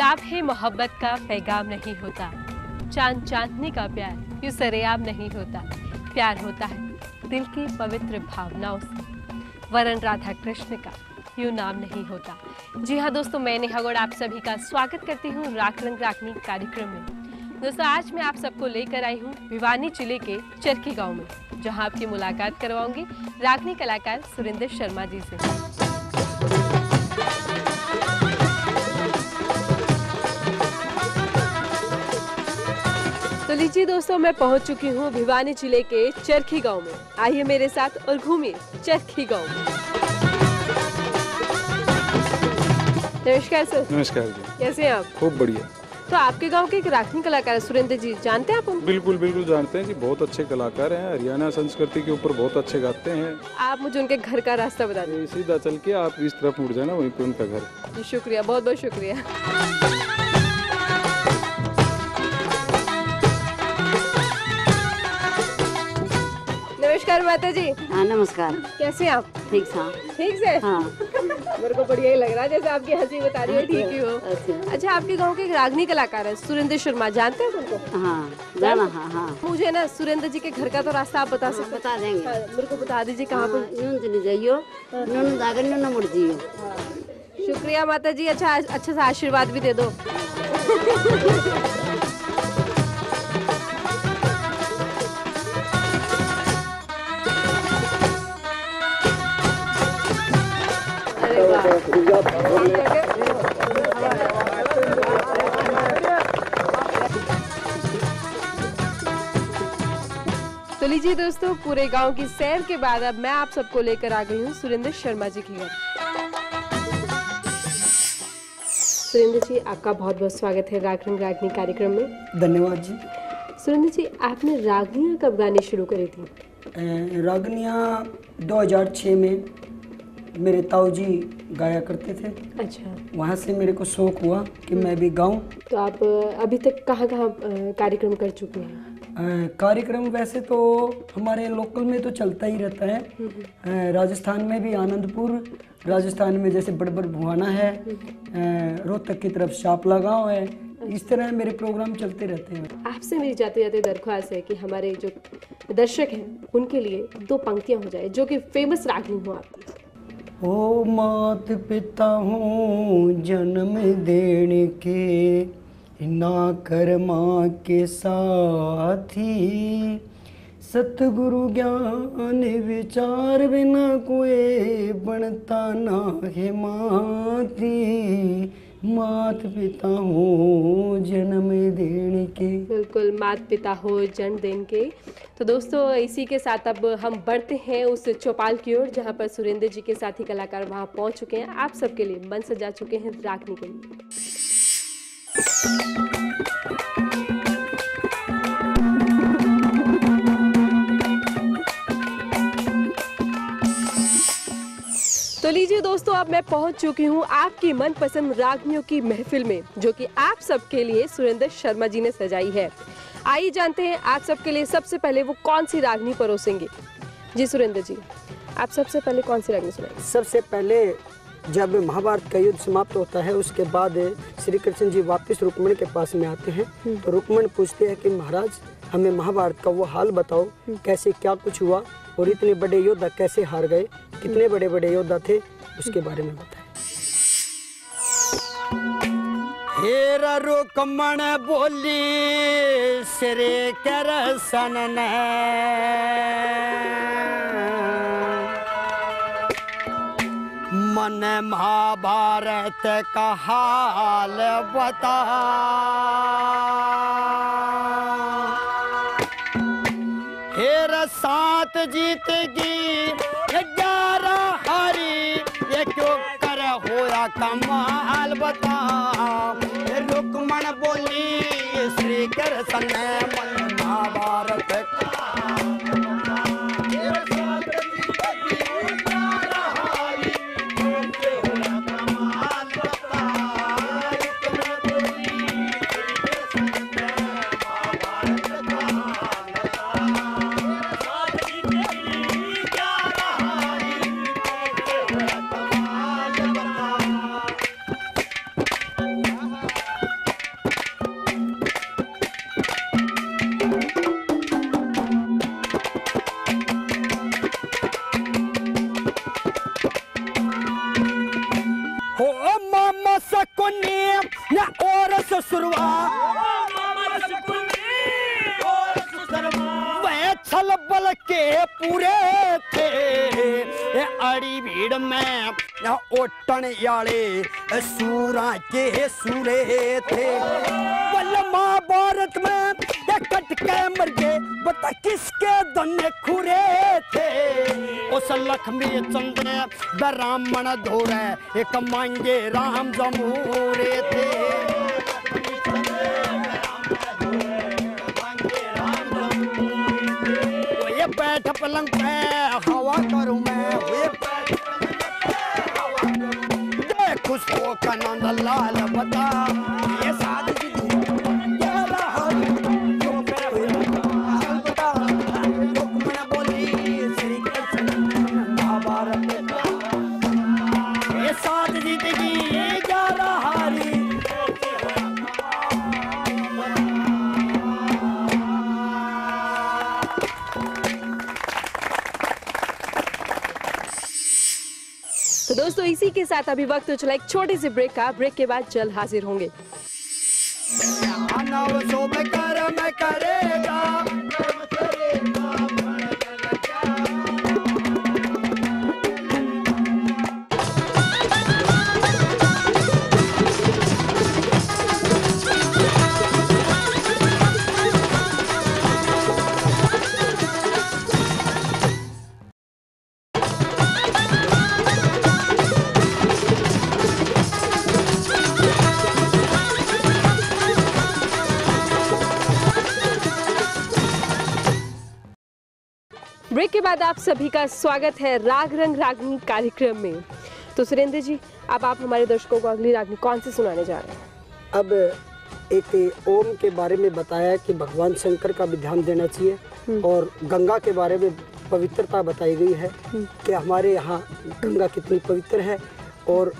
ख्वाब है मोहब्बत का पैगाम नहीं होता, चांद चांदनी का प्यार यूं सरेआम नहीं होता। प्यार होता है दिल की पवित्र भावनाओं से, वरन राधा कृष्ण का यूं नाम नहीं होता। जी हाँ दोस्तों, मैं नेहा गौड़ आप सभी का स्वागत करती हूँ राग रंग रागनी कार्यक्रम में। दोस्तों, आज मैं आप सबको लेकर आई हूँ भिवानी जिले के चरखी गांव में, जहां आपकी मुलाकात करवाऊंगी रागनी कलाकार सुरेंद्र शर्मा जी से। तो लीजिए दोस्तों, मैं पहुंच चुकी हूं भिवानी जिले के चरखी गांव में। आइए मेरे साथ और घूमिए चरखी गांव में। नमस्कार सर। नमस्कार जी। कैसे हैं आप? खूब बढ़िया। तो आपके गांव के एक रागनी कलाकार है सुरेंद्र जी, जानते हैं आप उनको? बिल्कुल बिल्कुल जानते हैं जी, बहुत अच्छे कलाकार हैं, हरियाणा संस्कृति के ऊपर बहुत अच्छे गाते हैं। आप मुझे उनके घर का रास्ता बता दीजिए। सीधा चल के आप इस तरफ मुड़ जाना, वहीं पे उनका घर। जी शुक्रिया, बहुत बहुत शुक्रिया। नमस्कार माता जी। हाँ नमस्कार। कैसे हैं आप? ठीक सा। ठीक से? हाँ। मेरे को बढ़िया ही लग रहा है, जैसे आपकी हंसी बता रही है ठीक ही हो। अच्छा, आपके गांव के एक रागनी कलाकार है सुरेंद्र शर्मा, जानते हैं उनको? हाँ जाना। हाँ हाँ। मुझे ना सुरेंद्र जी के घर का तो रास्ता आप बता सकते? बता देंगे। मेरे को बता दीजिए कहाँ पर। यूं चली जाइयो, यूं जाकर यूं मुड़ जियो। शुक्रिया माता जी, अच्छा सा आशीर्वाद भी दे दो। तो लीजिए दोस्तों, पूरे गांव की सैर के बाद अब मैं आप सबको लेकर आ गई हूँ सुरेंद्र शर्मा जी के घर। सुरेंद्र जी, आपका बहुत बहुत स्वागत है राग रंग रागनी कार्यक्रम में। धन्यवाद जी। सुरेंद्र जी, आपने रागनियाँ कब गानी शुरू करी थी? रागनियाँ 2006 में मेरे ताऊ जी गाया करते थे। अच्छा। वहाँ से मेरे को शौक हुआ कि मैं भी गाऊं। तो आप अभी तक कहाँ कहाँ कार्यक्रम कर चुके हैं? कार्यक्रम वैसे तो हमारे लोकल में तो चलता ही रहता है। राजस्थान में भी आनंदपुर, राजस्थान में जैसे बड़बर भुआना है, रोहतक की तरफ शापला गांव है, इस तरह मेरे प्रोग्राम चलते रहते हैं। आपसे मेरी जाते जाते दरख्वास्त है कि हमारे जो दर्शक हैं उनके लिए दो पंक्तियां हो जाए जो कि फेमस रागनी हो आपकी। ओ मात पिता हूँ जन्म देने के, ना कर्मा के साथी, सतगुरु ज्ञान विचार बिना कोई बनता ना है माती, मात पिता हो जन्म देने के। बिल्कुल, मात पिता हो जन्म देने के। तो दोस्तों, इसी के साथ अब हम बढ़ते हैं उस चौपाल की ओर जहां पर सुरेंद्र जी के साथी कलाकार वहां पहुंच चुके हैं। आप सबके लिए मन सजा चुके हैं रागनी के लिए। तो लीजिए दोस्तों, अब मैं पहुंच चुकी हूं आपकी मनपसंद रागनियों की महफिल में, जो कि आप सबके लिए सुरेंद्र शर्मा जी ने सजाई है। आइए जानते हैं आप सबके लिए सबसे पहले वो कौन सी रागनी परोसेंगे। जी सुरेंद्र जी, आप सबसे पहले कौन सी रागनी सुनाएंगे? सबसे पहले जब महाभारत का युद्ध समाप्त होता है उसके बाद श्री कृष्ण जी वापस रुक्मणी के पास में आते हैं, तो रुक्मणी पूछते हैं कि महाराज हमें महाभारत का वो हाल बताओ, कैसे क्या कुछ हुआ और इतने बड़े योद्धा कैसे हार गए, कितने बड़े बड़े योद्धा थे, उसके बारे में बताएं। हेरा रुक्मण बोली श्री कृष्ण ने, मन महाभारत का हाल बता, हेर 7 जीतेगी 11 हारी, ये क्यों कर होया कमाल बता, रुक्मण बोली श्री कृष्ण ने मन महाभारत का न और ससुरवा वह छल बल के पूरे थे अड़ी भीड़ में ओटन याले सूरा के सूरे थे। बल महाभारत में कट के मर गए बता किसके दन्ने खुरे थे। उस लक्ष्मी चंद्र ब्राह्मण धोरे एक मांगे राम जमूरे थे। ये बैठ पलंग पे हवा करूं मैं देख उसको कनंद लाल बता ये साथ तो दोस्तों इसी के साथ अभी वक्त तो चला एक छोटे से ब्रेक का। ब्रेक के बाद जल्द हाजिर होंगे। ब्रेक के बाद आप सभी का स्वागत है राग रंग रागनी कार्यक्रम में। तो सुरेंद्र जी, अब आप हमारे दर्शकों को अगली रागनी कौन सी सुनाने जा रहे हैं? अब एक ओम के बारे में बताया कि भगवान शंकर का भी ध्यान देना चाहिए और गंगा के बारे में पवित्रता बताई गई है कि हमारे यहाँ गंगा कितनी पवित्र है और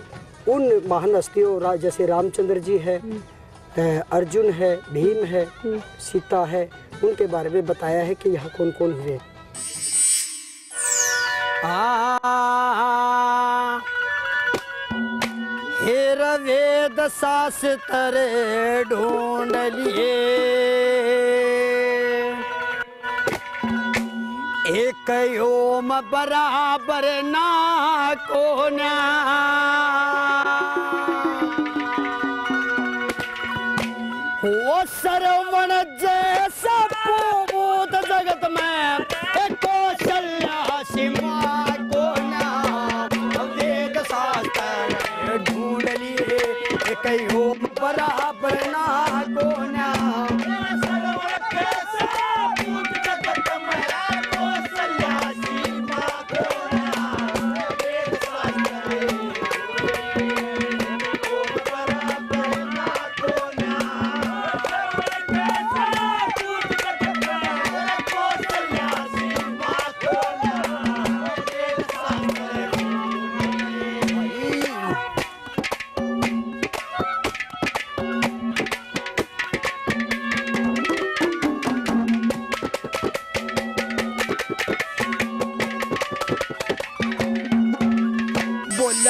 उन महान हस्तियों जैसे रामचंद्र जी है, अर्जुन है, भीम है, सीता है, उनके बारे में बताया है कि यहाँ कौन कौन हुए। हेर वेद शास्त्र ढूंढ लिए एक ओम बराबर ना को ना वो सरवण जैसा भूत जगत में कौशल्या सिमा को ना वेद शास्त्र ढूंढ लिए कई ओम बराबर ना को ना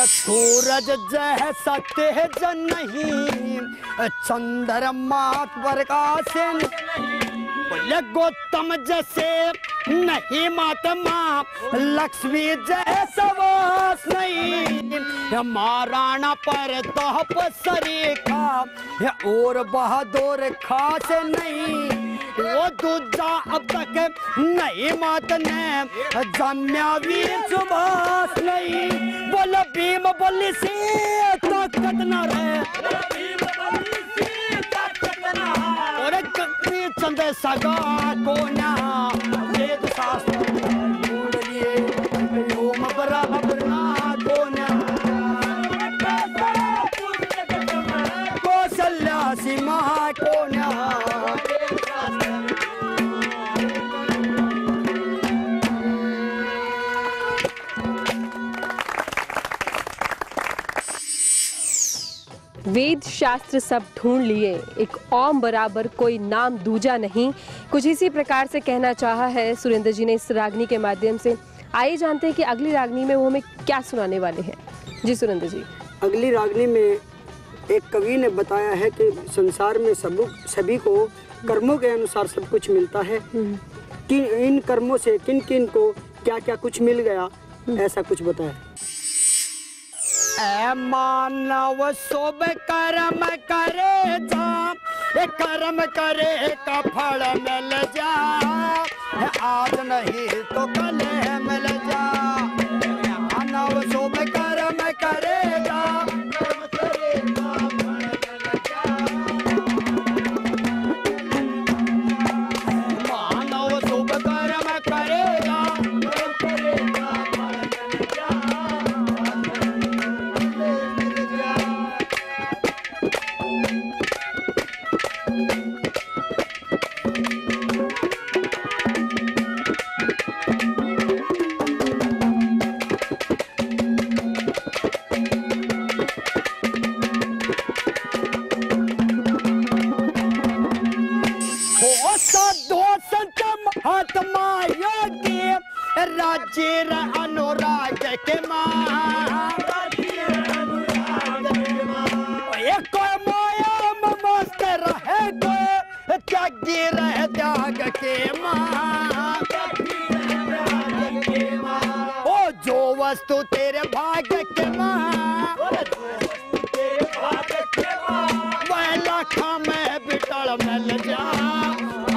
सूरज जैसा तेज नहीं चंद्रमा प्रकाश बोले गौतम जैसे नहीं महात्मा लक्ष्मी जैसा वास नहीं महाराणा पर तपस्वी का और बहादुर खास नहीं वो दूजा अब तक नहीं मात ने जम्या वीर सुभाष नहीं बोलो भीम बोली से ताकत न रहे और कभी चंद सगा कोना वेद शास्त्र ढूंढ लिए ओम बराबर ना कोना कौशल्या सीमा कोना वेद शास्त्र सब ढूंढ लिए एक ओम बराबर कोई नाम दूजा नहीं, कुछ इसी प्रकार से कहना चाहा है सुरेंद्र जी ने इस रागनी के माध्यम से। आइए जानते हैं कि अगली रागनी में वो हमें क्या सुनाने वाले हैं। जी सुरेंद्र जी। अगली रागनी में एक कवि ने बताया है कि संसार में सभी को कर्मों के अनुसार सब कुछ मिलता है कि इन कर्मों से किन किन को क्या क्या कुछ मिल गया, ऐसा कुछ बताया। ऐ मानव शुभ कर्म करे जा, कर्म करे का फल मिल जा, आज नहीं तो कल मिल जा। मानव शुभ कर्म करेगा, मानव शुभ कर्म करेगा, महात्मा योगी राज्य अनुराग के एक माया मस्त रहे गो, त्यागी रह त्याग के ओ जो वस्तु तेरे भाग्य के वह लाखा में बिटल मिल जा,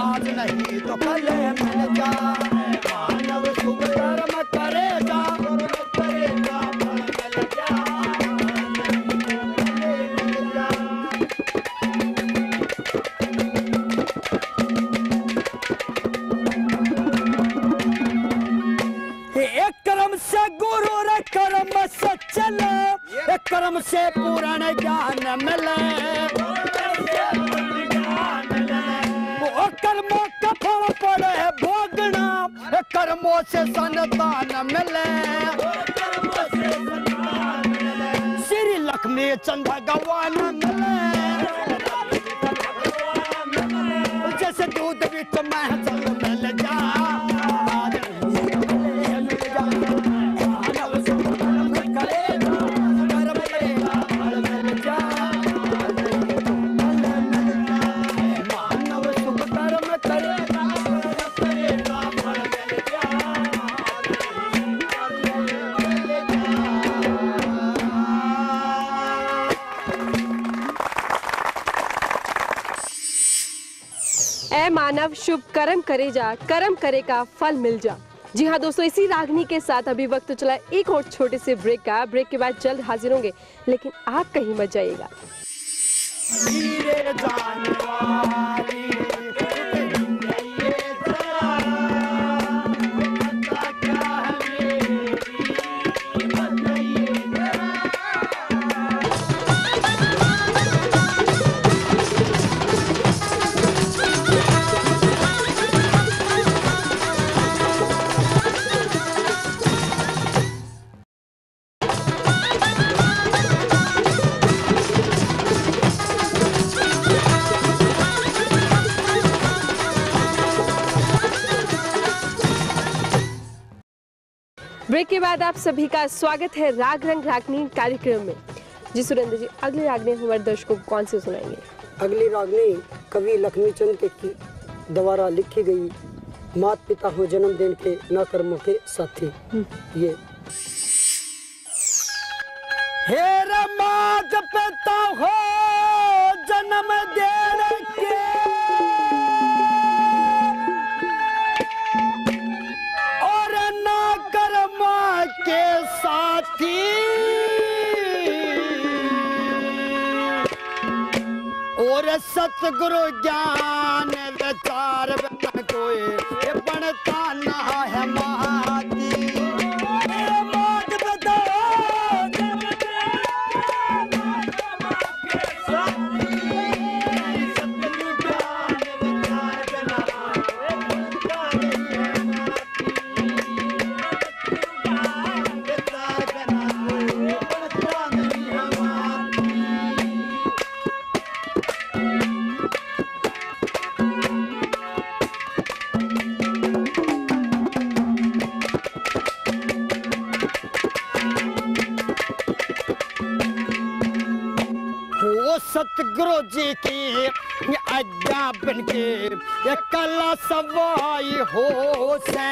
आज नहीं तो कल मिल जा। मानव शुभ कर्म करेगा, एक कर्म से गुरु रे कर्म से चले, एक कर्म से पूर्ण ज्ञान मिले, कर्मों का फल पड़े भोगना, कर्मों से संतान मिले, श्री लक्ष्मी चंद भगवान मिले, जैसे दूध विच महल मिल जा, ऐ मानव शुभ कर्म करे जा, कर्म करे का फल मिल जा। जी हाँ दोस्तों, इसी रागनी के साथ अभी वक्त चला एक और छोटे से ब्रेक का। ब्रेक के बाद जल्द हाजिर होंगे, लेकिन आप कहीं मत जाइएगा। ब्रेक के बाद आप सभी का स्वागत है राग रंग रागनी कार्यक्रम में। जी सुरेंद्र जी, अगली रागनी हमारे दर्शकों को कौन सी सुनाएंगे? अगली रागनी कवि लक्ष्मीचंद के द्वारा लिखी गई मात पिता हो जन्म देने के न कर्मों के साथी। ये हेरा मात पिता हो जन्म देने के और न कर्म के साथी, और सतगुरु ज्ञान विचार कोई बनता ना है महाती। सतगुरु जी की आज्ञा बन के ये कला सवाई हो से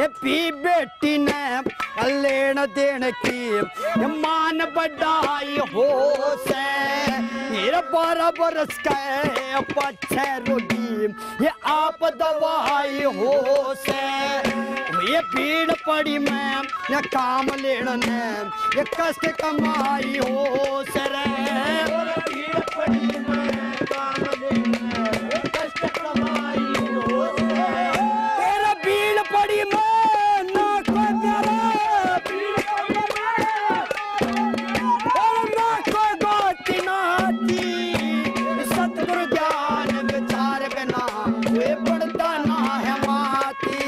ये पी बेटी ने लेन देन की ये मान बढ़ाई हो से मेरा 12 बरस का पछे रोगी ये आप दवाई हो से ये भीड़ पड़ी मैं ये काम लेने ने ये कष्ट कमाई हो सर भीड़ पड़ी मैं काम लेने कष्ट कमाई हो तेरा भीड़ पड़ी मैं ना कोई मेरा भीड़ पड़ी मैं ना कोई गोती नाती सतगुरु ज्ञान विचार बिना वे पड़ता ना है माती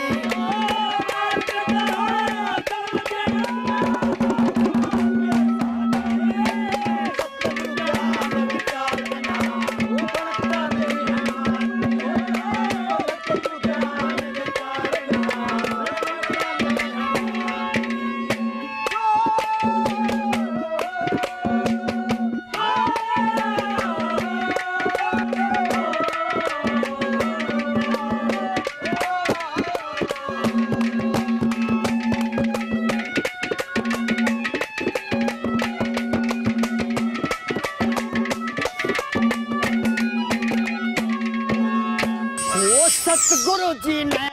सतगुरु जी ने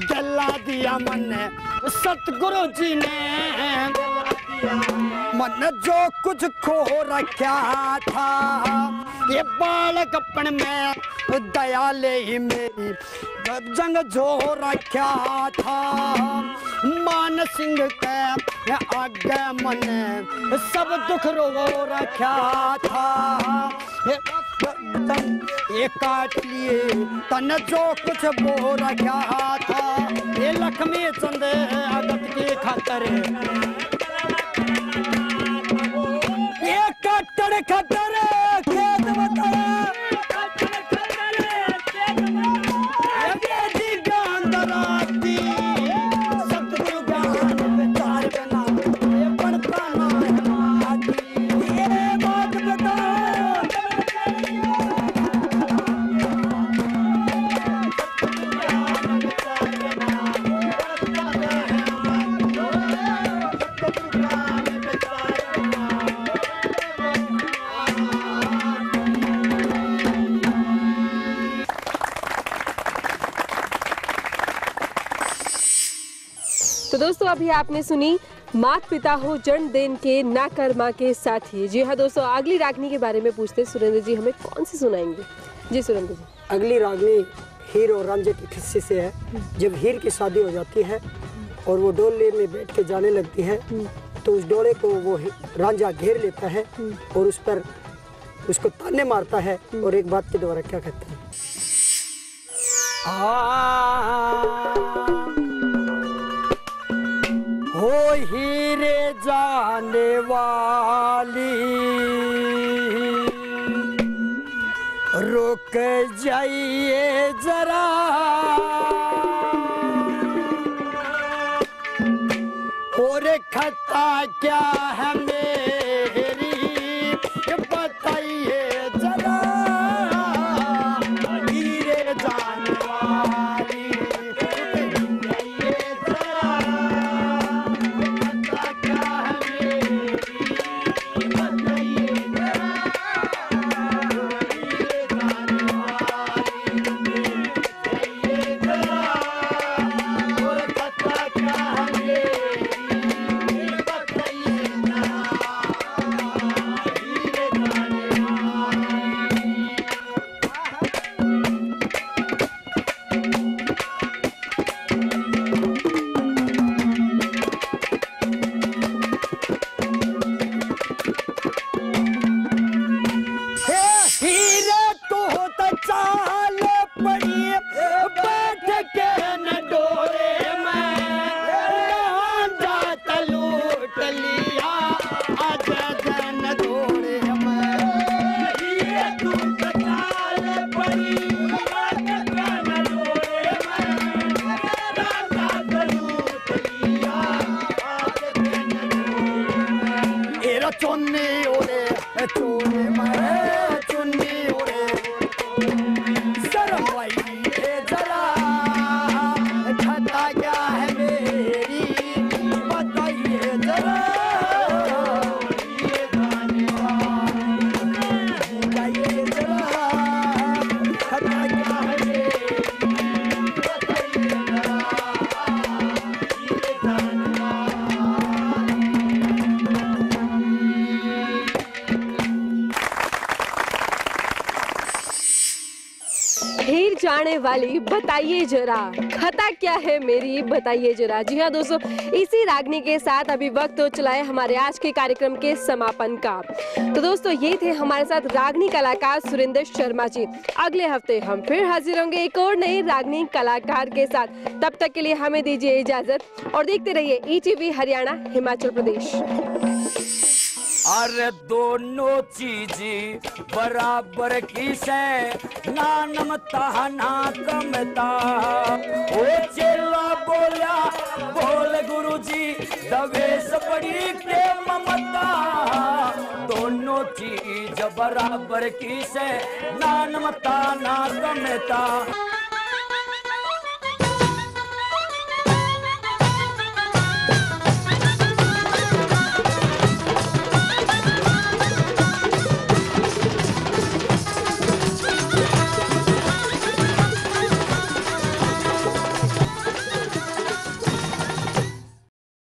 गला दिया मन सतगुरु जी ने मन जो कुछ खो रखा था ये बालक अपन में दया ले ही मेरी जंग जो रखा था मान सिंह के आगे मन सब दुख रो रखा था ये काट लिए तन जो कुछ बो रखा था ये लक्ष्मी चंद आगत के खातर ये कट्टर खतर खेत बताया सतगुरु ज्ञान विचार बिना ये पढ़ता ना है माटी ये बात बता तो दोस्तों अभी आपने सुनी मात पिता हो जन्म देन के ना कर्मा के साथी। जी हाँ दोस्तों, अगली रागनी के बारे में पूछते सुरेंद्र जी हमें कौन सी सुनाएंगे? जी सुरेंद्र जी। अगली रागनी हीर और रांझे की किस्से से है। जब हीर की शादी हो जाती है और वो डोले में बैठ के जाने लगती है तो उस डोले को वो रांझा घेर लेता है और उस पर उसको ताने मारता है और एक बात के द्वारा क्या कहता है, हो हीरे जाने वाली रुक जाइए जरा, और खता क्या है मेरी बताइए जरा, हीरे जाने वाली रुक जाइए जरा, खता क्या है मेरी बताइए जरा, हीरे जाने वाली रुक जाइए जरा, और खता क्या है मेरी बताइए जरा, हीरे जाने वाली। हे हीरे तो होता चाल पड़ी बैठ के न डोरे में, जाता लूट लिया आज जन डोरे में, हीरे तो चाल पड़ी बैठ के न डोरे में, जाता लूट लिया आज जन डोरे में, एरा चोने ओरे चोरे में जाने वाली बताइए जरा, खता क्या है मेरी बताइए जरा। जी हाँ दोस्तों, इसी रागनी के साथ अभी वक्त हो चला है हमारे आज के कार्यक्रम के समापन का। तो दोस्तों ये थे हमारे साथ रागनी कलाकार सुरेंद्र शर्मा जी। अगले हफ्ते हम फिर हाजिर होंगे एक और नए रागनी कलाकार के साथ। तब तक के लिए हमें दीजिए इजाजत और देखते रहिए ईटीवी हरियाणा हिमाचल प्रदेश। अरे दोनों चीज बराबर की से, ना नमता ना कमता। ओ चेला बोला बोल गुरुजी, दवेश बड़ी के ममता। दोनों चीज बराबर की से, ना नमता ना कमता।